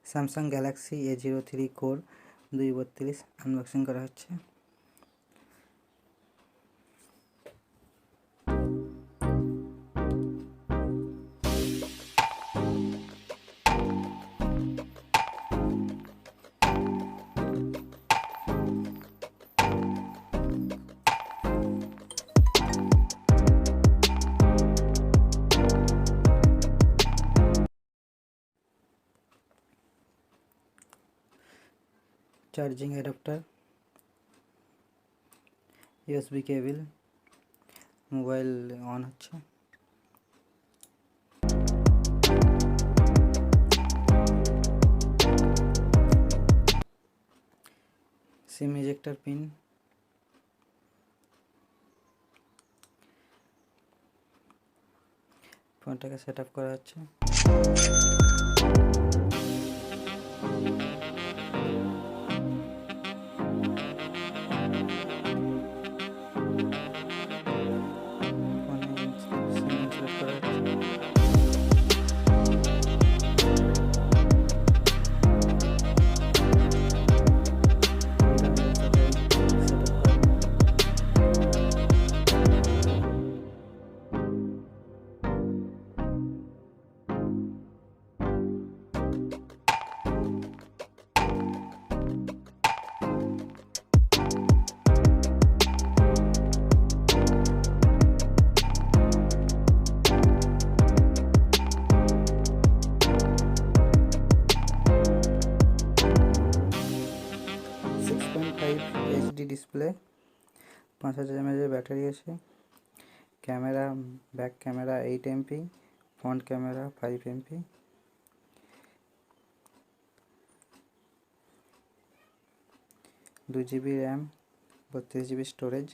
Samsung Galaxy A03 core 232 unboxing করা হচ্ছে। Charging adapter, USB cable, mobile on হচ্ছে। SIM ejector pin, ফোনটাকে set up করা হচ্ছে। HD ডিসপ্লে, 5000 mAh ব্যাটারি আছে। Camera, back camera 8 MP, front camera 5 MP। দু GB RAM, 32 GB storage.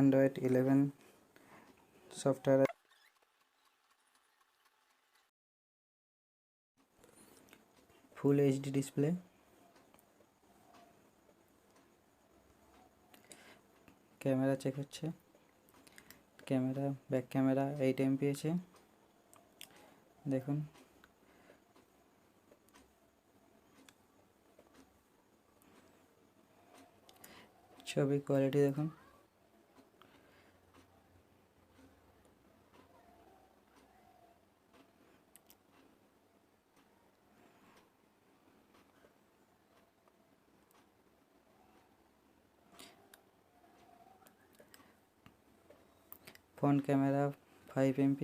Android 11 software, full HD display. Camera check হচ্ছে। Camera, back camera 8 MP আছে। দেখুন, ছবি quality দেখুন। Front camera 5 MP।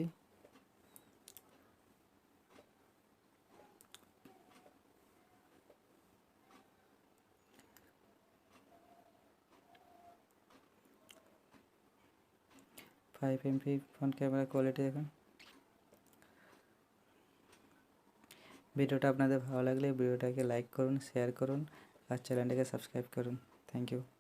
Front camera quality দেখুন। ভিডিওটা আপনাদের ভালো লাগলে ভিডিওটাকে লাইক করুন, শেয়ার করুন আর চ্যানেলটাকে সাবস্ক্রাইব করুন। Thank you.